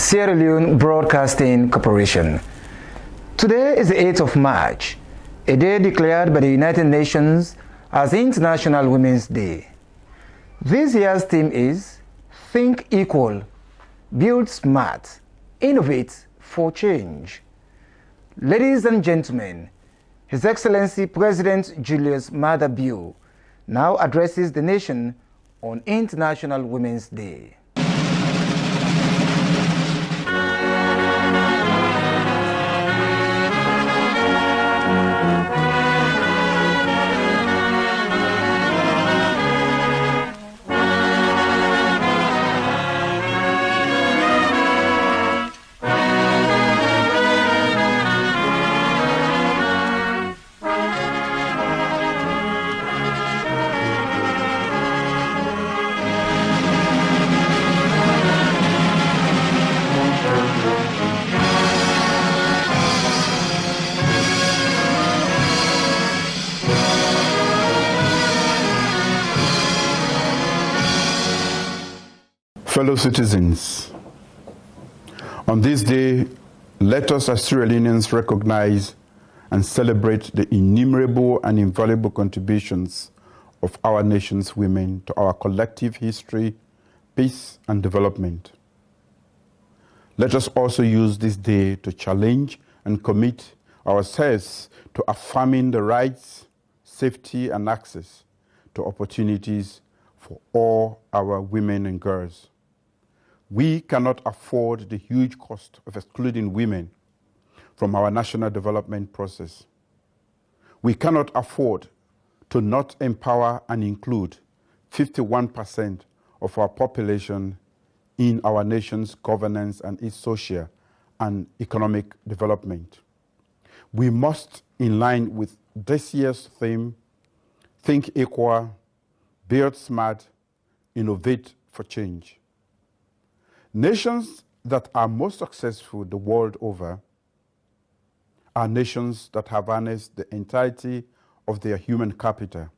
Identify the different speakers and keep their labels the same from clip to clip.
Speaker 1: Sierra Leone Broadcasting Corporation. Today is the 8th of March, a day declared by the United Nations as International Women's Day. This year's theme is Think Equal, Build Smart, Innovate for Change. Ladies and gentlemen, His Excellency President Julius Maada Bio now addresses the nation on International Women's Day.
Speaker 2: Fellow citizens, on this day, let us as Sierra Leoneans recognize and celebrate the innumerable and invaluable contributions of our nation's women to our collective history, peace, and development. Let us also use this day to challenge and commit ourselves to affirming the rights, safety, and access to opportunities for all our women and girls. We cannot afford the huge cost of excluding women from our national development process. We cannot afford to not empower and include 51% of our population in our nation's governance and its social and economic development. We must, in line with this year's theme, Think Equal, Build Smart, Innovate for Change. Nations that are most successful the world over are nations that have harnessed the entirety of their human capital.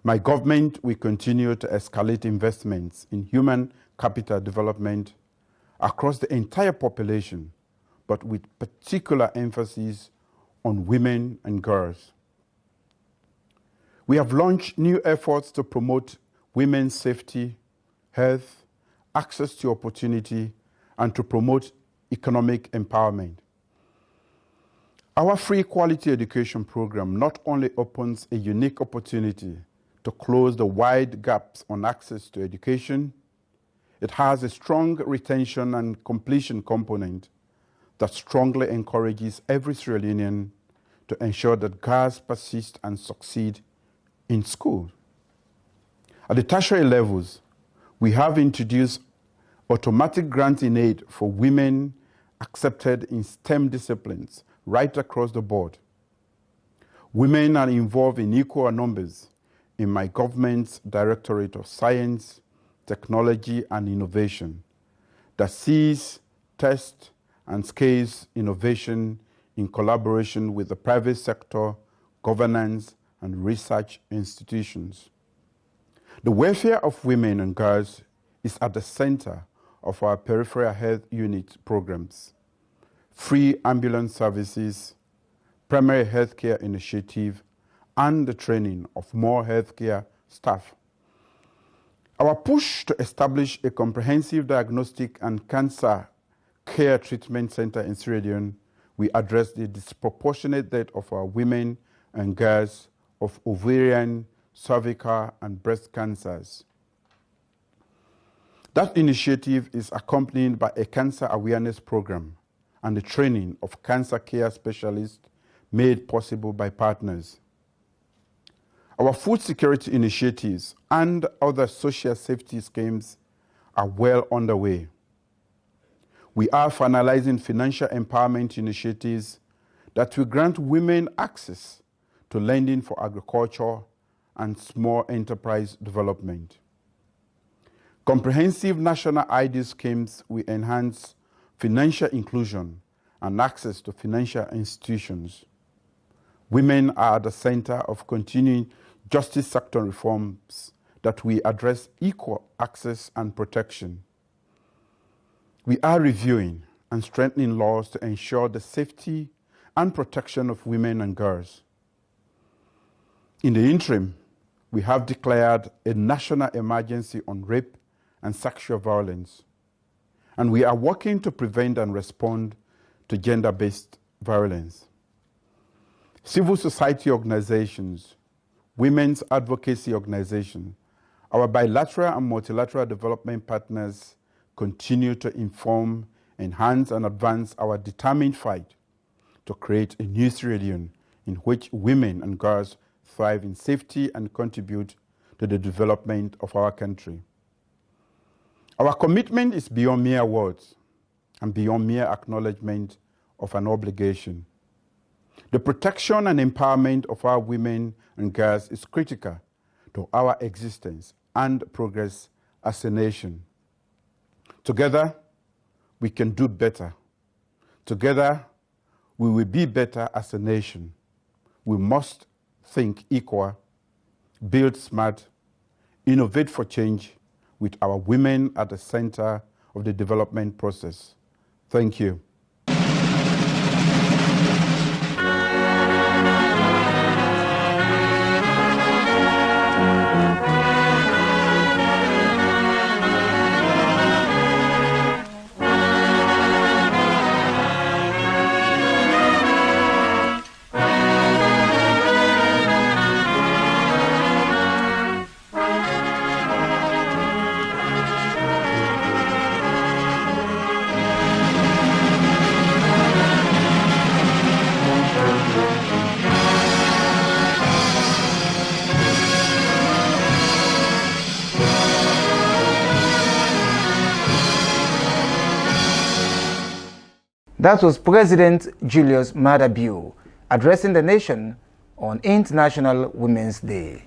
Speaker 2: My government will continue to escalate investments in human capital development across the entire population, but with particular emphasis on women and girls. We have launched new efforts to promote women's safety, health, access to opportunity, and to promote economic empowerment. Our free quality education program not only opens a unique opportunity to close the wide gaps on access to education, it has a strong retention and completion component that strongly encourages every Sierra Leonean to ensure that girls persist and succeed in school. At the tertiary levels, we have introduced automatic granting aid for women accepted in STEM disciplines right across the board. Women are involved in equal numbers in my government's Directorate of Science, Technology and Innovation that sees, tests, and scales innovation in collaboration with the private sector, governance, and research institutions. The welfare of women and girls is at the center of our peripheral health unit programs, free ambulance services, primary healthcare initiative, and the training of more healthcare staff. Our push to establish a comprehensive diagnostic and cancer care treatment center in Sierra Leone will address the disproportionate death of our women and girls of ovarian, cervical, and breast cancers. That initiative is accompanied by a cancer awareness program and the training of cancer care specialists made possible by partners. Our food security initiatives and other social safety schemes are well underway. We are finalizing financial empowerment initiatives that will grant women access to lending for agriculture and small enterprise development. Comprehensive national ID schemes will enhance financial inclusion and access to financial institutions. Women are at the center of continuing justice sector reforms that will address equal access and protection. We are reviewing and strengthening laws to ensure the safety and protection of women and girls. In the interim, we have declared a national emergency on rape and sexual violence, and we are working to prevent and respond to gender-based violence. Civil society organizations, women's advocacy organizations, our bilateral and multilateral development partners continue to inform, enhance, and advance our determined fight to create a new Sierra Leone in which women and girls thrive in safety and contribute to the development of our country. Our commitment is beyond mere words and beyond mere acknowledgement of an obligation. The protection and empowerment of our women and girls is critical to our existence and progress as a nation. Together, we can do better. Together, we will be better as a nation. We must think equal, build smart, innovate for change with our women at the center of the development process. Thank you.
Speaker 1: That was President Julius Maada Bio addressing the nation on International Women's Day.